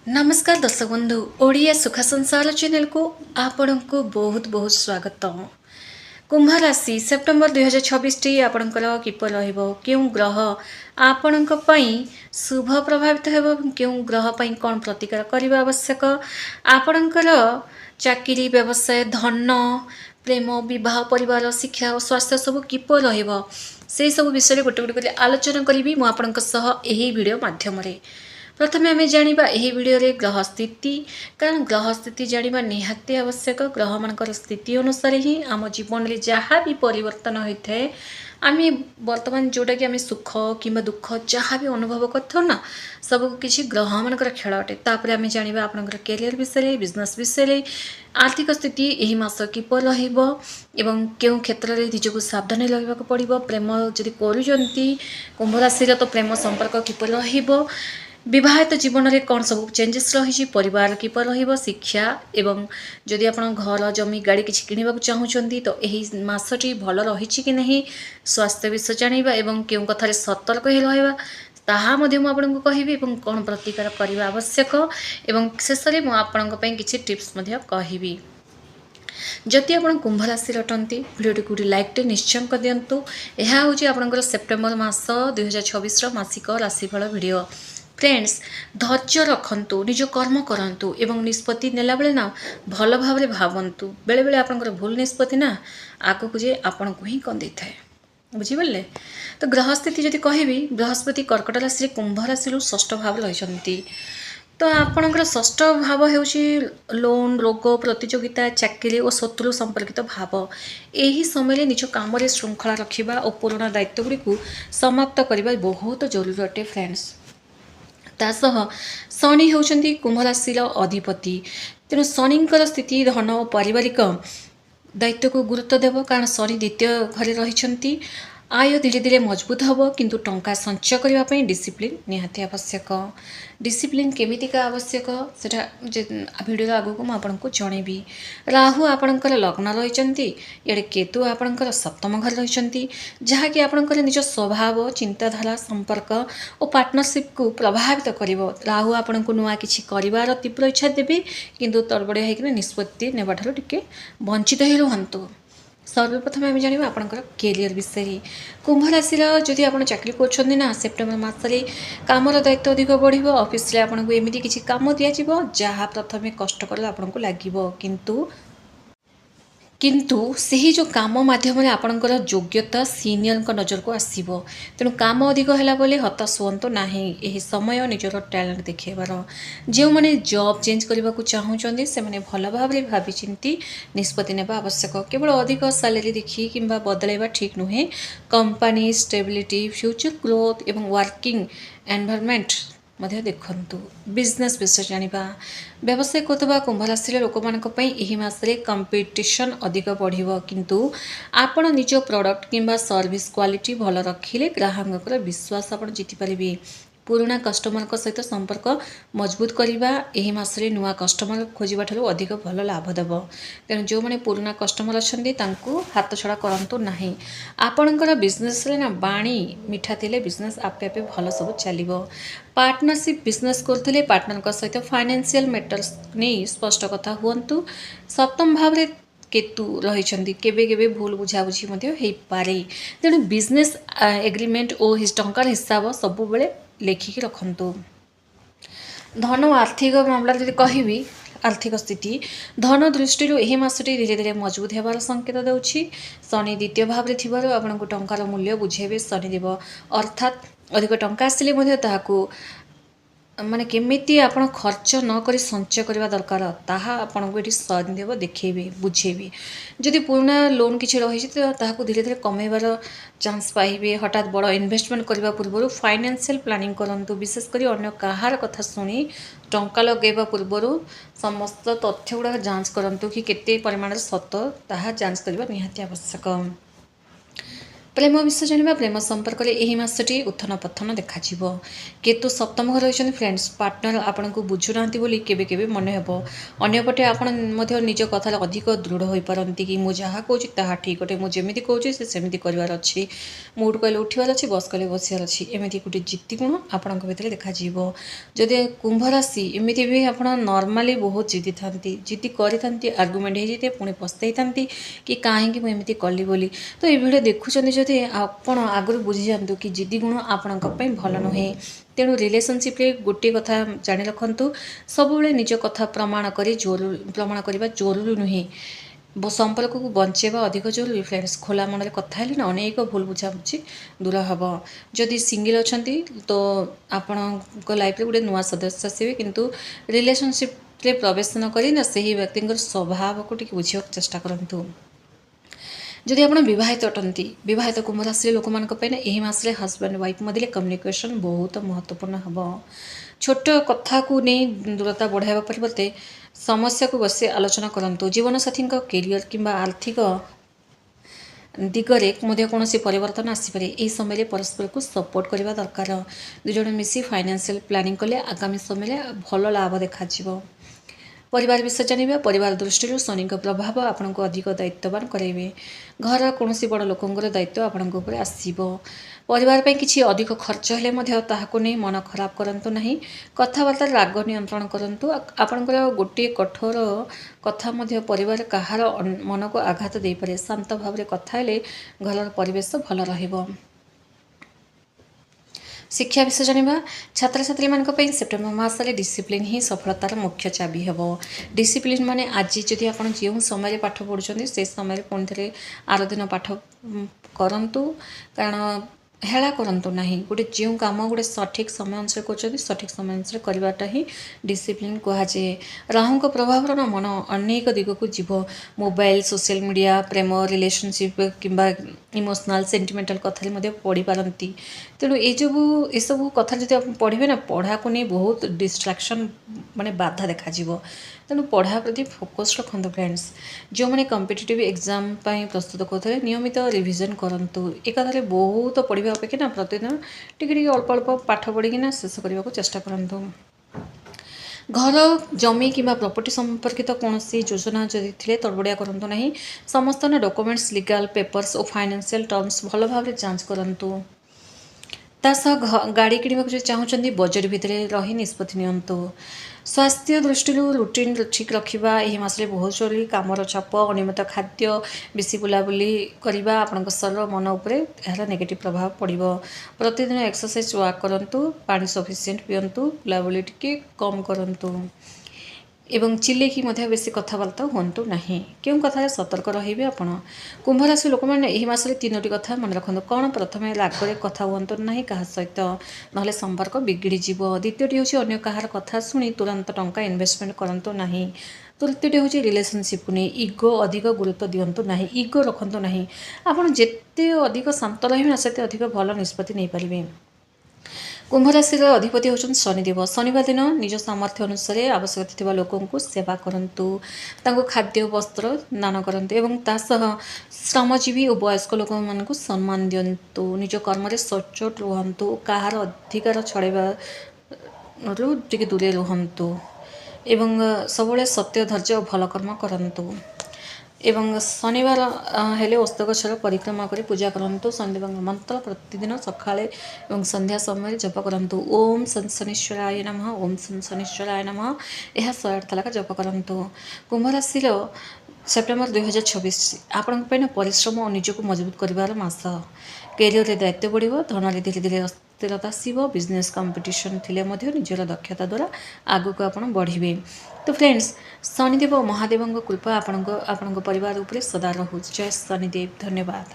नमस्कार दर्शक बंधु ओडिया सुख संसार चैनल को आपण को बहुत बहुत स्वागत। कुंभ राशि सेप्टेम्बर 2026 टी आपणकर किपर रहिबो केउ ग्रह आपणक पई शुभ प्रभावित हेबो केउ ग्रह पई कोन प्रतिकार करिबा आवश्यक आपणकर चाकरी व्यवसाय धन प्रेम विवाह परिवार शिक्षा और स्वास्थ्य सब किपर रहिबो से सब विषय गोटे गोटे कर आलोचना करी मु आपणक सह एही वीडियो माध्यम रे प्रथमे आम जाना यही वीडियो रे ग्रह स्थिति कारण ग्रह स्थिति जाना निहाती आवश्यक ग्रह मान स्थिति अनुसार ही आम जीवन में जहाँ भी परिवर्तन होता है आम बर्तमान जोटा कि आम सुख कि दुख जहाँ भी अनुभव कर ना सब किसी ग्रह मान खेल अटे तापर आम जाना आप कैरियर विषय बिजनेस विषय आर्थिक स्थिति यही मास किपर रहा क्यों क्षेत्र में निजक सावधान रहा पड़ो प्रेम जदि करुँच कुंभ राशि तो प्रेम संपर्क किपर रहा विवाहित जीवन में कौन सब चेंजेस रही परिवार किपर रहिबो शिक्षा एवं जदि आपण घर जमी गाड़ी किछि किनिबा चाहूचंती तो एही मासटी भल रही कि नहीं स्वास्थ्य विषय जानिबा एवं केउ कथारे सतर्क हे रहबा ताहा मध्ये मु आपनको कहिबी एवं कोन प्रतिकार करिबा आवश्यक एवं शेष रे मु आपनको पई किछि टिप्स मध्ये कहिबी। जदि आप कुंभ राशि अटंती भिडियो को लाइक टे निश्चय कर दिंतु। यह हूँ आपंकर सेप्टेम्बर मास 2026 मासिक राशिफल भिडियो। फ्रेंड्स धैर्य रखंतु निज कर्म करंतु एवं निष्पत्ति नेला बेले ना भल भाव भावंतु बेले बेले आपंकर भूल निष्पत्ति ना आगो को जे आपन को ही कंदी थाए बुझिबले। तो ग्रह स्थिति जदि कहबी बृहस्पति कर्कट राशि कुंभ राशि षष्ठ भाव रही तो आपणकर षष्ठ भाव होउछि लोन रोग प्रतियोगिता चाकरी और शत्रु संपर्कित भाव यही समय निज काम श्रृंखला रखा और पुराना दायित्व गुड़ी समाप्त करने बहुत जरूरी अटे फ्रेंड्स। तासह शनि होउछंती कुंभ राशि अधिपति तेणु शनिंकर स्थिति धन और पारिवारिक दायित्व को गुरुत्व देव कारण शनि द्वितीय घरे रही आय धीरे धीरे मजबूत हम किंतु टंका संचय करने डिसिप्लिन निहाती आवश्यक। डिसिप्लिन केमितिका आवश्यक सेटा वीडियो आगु को आपको जनइबी। राहु आपणकर लग्न रही इे केतु आपणकर सप्तम घर रही जहाँकि आपणकर निज स्वभाव चिंताधारा संपर्क और पार्टनरशिप को प्रभावित करिवो। राहु आपन को नुआ किछि करिवार तीव्र इच्छा देबे किंतु तड़बड़िया होकर निष्पत्ति नेबाठारु टिके वंचित ही रुहंतु। सर्वप्रथम आम जाना आपंकर कैरियर विषय कुंभ राशि जदि आप चाकरी कर ना सेप्टेम्बर मसरे कामर दायित्व अधिक बढ़ ऑफिस रे आपको एमती किसी कम दिज्व जहाँ प्रथम कष्ट कले आपको लगे किंतु सही जो काम माध्यम आपणकर योग्यता सीनियर नजर को आसो तेणु काम अधिक है बोले हताश हुंतु ना यही समय निजर टैलेंट देखेबार जो मैंने जॉब चेंज करने को चाहूँगी से भल भाव भावी चिंती निष्पत्ति नेबा आवश्यक। केवल अधिक सैलरी देखी कि बदलैबा ठीक नुहे कंपनी स्टेबिलिटी फ्यूचर ग्रोथ एवं वर्किंग एनवायरनमेंट मध्य देखंतु। बिजनेस विषय जानिबा व्यवसाय करथबा कुंभ राशि लोक मानक पई एही मासरे कंपटीशन अधिक बढ़िबो किंतु आपण निज प्रोडक्ट किंबा सर्विस क्वालिटी भल रखिले ग्राहककर विश्वास आपण जीति परिबे। पुराना कस्टमर सहित संपर्क मजबूत करवा यही मासरे नुआ कस्टमर खोजा ठारू अधिक भल लाभ देव तेणु जो मैंने पुराना कस्टमर अच्छा हाथ छड़ा करूँ ना आपणकर बिजनेस ना बाणी मिठा थिले बिजनेस आपे आपे भल सब चलो। पार्टनरशिप बिजनेस करते पार्टनर सहित फाइनेंशियल मैटर्स नहीं स्पष्ट कथा हुंतु। सप्तम भाव में केतु रही केवे भूल बुझाबुझी हो पारे तेणु बिजनेस एग्रीमेंट और टंकार हिसाब सब बेले लेखिकी रखंतु। धन और आर्थिक मामला जब कहबी आर्थिक स्थिति धन दृष्टि यही मासटी धीरे धीरे मजबूत होबार संकेत देउछि। शनि द्वितीय भाव में आपको टंकार मूल्य बुझेबे शनिदेव अर्थात अधिक टंका आसिले ताहाकू माने केमिति आपण खर्च न करी संचय करबा दरकार ताहा आपनको एठी शनिदेव देखेबे बुझेबे। जदि पुराना लोन किछि रही तो ताहाकू धीरे धीरे कमेबार चांस पाइबे। हठात बड़ इन्वेस्टमेंट करबा पूर्व फाइनेंशियल प्लानिंग करंतु विशेष करी अन्य काहार कथा सुनी टंका लगेबा पूर्व समस्त तथ्य गुडा जांच करंतु कि केते परिमाण सत ताहा जांच करबा निहाती आवश्यक। प्रेम विषय जाना प्रेम संपर्क में यही मसटी उत्थन पथन देखा केतु सप्तम घर रही फ्रेंड्स पार्टनर आपन को बुझुना केबे केबे मन हे अंपटे आपण निज कथा अधिक दृढ़ हो पारती कि मुझे जहाँ कौच ताहा ठीक अटे मुझे कौचे सेमती करार अच्छी मुड कहले उठार अच्छी बस कहले बसार अच्छी एमती गोटे जिद्दी गुण आपण भर देखा जदि कुंभ राशि एमती भी आप नॉर्मली बहुत जिद्दी था जिद्दी करी आर्गुमेंट हो जाते पुणी पस्ताई था कि कहीं मुझे कली बोली तो ये भिडियो देखुं जदि आपण आगु बुझी जातु कि जिद्दी गुण आपण भल नुहे तेणु रिलेशनशिप रे गोटे कथा जाणी रखु सब निज कथा प्रमाण करवा जरूरी नुहे संपर्क को बंचेबा अधिक जरूरी फ्रेंड्स खोला मन में कथा ना अनेक भूल बुझाबुझी दूर हम जदि सिंगल अच्छा तो आपण लाइफ गोटे नुआ सदस्य आसवे किंतु रिलेशनशिप रे प्रवेश न करी से व्यक्ति स्वभाव को बुझा चेष्टा करूँ जदि आप बहित अटंती बहित कुंभ राशि लोक यही मसरे हजबैंड वाइफ मध्य कम्युनिकेशन बहुत महत्वपूर्ण हम छोट कथा को नहीं दूरता बढ़ावा परिवर्ते समस्या को बस आलोचना करूँ जीवन साथी कैरियर कि आर्थिक दिगरे कौन परिवर्तन आसपे यही समय परस्पर को सपोर्ट करने दरकार दुज मिसी फाइनेंशियल प्लानिंग कले आगामी समय भल लाभ देखा परिवार विषय जाना परिवार दृष्टि शनि प्रभाव आपन को अधिक दायित्ववान करेंगे घर कौन बड़ लोकंर दायित्व आपण आसो परिवार किसी अधिक खर्च हेले नहीं मन खराब करूँ ना कथबार्ता राग नियंत्रण करूँ आपणकर गोटे कठोर कथा परिवार कहार मन को आघात दे पारे शांत भाव कथा घर परिवेश भल रहिबो शिक्षा विषय जाना छात्र छात्री मानी सेप्टेम्बर मसरे डिसिप्लिन ही सफलतार मुख्य चाबी हे डिसिप्लिन माने आज जदि आप जो समय पाठ पढ़ुं से समय पुणी थे आर दिन पाठ करतु कारण हेला करतु ना गोटे जो कम गोटे सठिक समय अनुसार कर सठिक समय अनुसार करवाटा ही डिसिप्लिन कहुए राहु प्रभाव न मन अनेक दिग को जीव मोबाइल सोशल मीडिया प्रेम रिलेशनशिप किंबा इमोशनल सेंटिमेंटल कथा पढ़ी पारती तेणु ये सब कथा जो पढ़े ना पढ़ा को नहीं बहुत डिस्ट्राक्शन माने बाधा देखा तेणु पढ़ा प्रति फोकस रखु फ्रेंड्स जो मैंने कॉम्पिटिटिव एग्जाम प्रस्तुत करते नियमित रिविजन करूँ एक बहुत पढ़ा अपेक्षा ना प्रतिदिन टिके अल्प अल्प पाठ पढ़ी शेष करने को चेष्टा करूँ घर जमी कि प्रॉपर्टी संपर्कित कौन योजना जदि थे तड़बड़िया करूँ ना समस्त डॉक्यूमेंट्स लीगल पेपर्स और फाइनेंशियल टर्म्स भल भाव जांच करूँ गाड़ी किणवा जो चाहते बजेट भितर रही निष्पत्ति नियंतु स्वास्थ्य दृष्टि रूटीन ठीक रखा यही मसले बहुत जरूरी कामर चाप अनियमित खाद्य बेसी बुलाबुली करने आपण शरीर मन उपर यार नेगेटिव प्रभाव पड़ो प्रतिदिन एक्सरसाइज वाक करूँ पानी सफिशिएंट पियंतु बुलाबुली टिके कम करूँ एवं चिल्लेकी बेसी कथबार्ता हूँ ना क्यों कथा सतर्क रे आपण कुंभ राशि लोक मैंने यही मसले तीनोटी कथा मन रखु कौन प्रथम रागरे कथा हूँ ना क्या सहित ना संपर्क बिगिड़ी द्वितीयटी हूँ अन्य कहार कथा शुणी तुरंत टंका इन्वेस्टमेंट करूँ ना तृतीयटी हूँ रिलेशनशिप को नहीं इगो अधिक गुरुत्व दिंतु ना इगो रखु ना आपड़ जिते अधिक शांत रही से अधिक भल निष्पत्ति नहीं पारे कुंभ राशि अधिपति होचन शनिदेव शनिवार दिन निज सामर्थ्य अनुसार आवश्यकता थिबा लोकों को सेवा करंतु तांको खाद्य वस्त्र दान करंतु एवं तासह श्रमजीवी और वयस्क लोक मान को सम्मान दियंतु निज कर्म रे सचोट रुहंतु काहार अधिकार छड़ेबा टिके दूरे रुहंतु एवं सबले सत्य धैर्य भल कर्म करंतु एवं शनिवार हेले ओस्त गछर परिक्रमा करी पूजा करंतु शनिदेव मंत्र प्रतिदिन सकाळे एवं संध्या समय जप करंतु ओम शनिश्चराय नमः ओम शनिश्चराय नमः यह 108 थलाका जप करंतु कुंभ राशि सेप्टेम्बर 2026 आपण परिश्रम और निजक मजबूत कर मास कैरियर दायित्व बढ़ो धन धीरे धीरे स्थिरता आसो बिजनेस कंपटीशन थिले निजर दक्षता द्वारा आगु को आपण बढ़े तो फ्रेंड्स शनिदेव महादेव कृपा आपण परिवार उपरे सदा रहू जय शनिदेव धन्यवाद।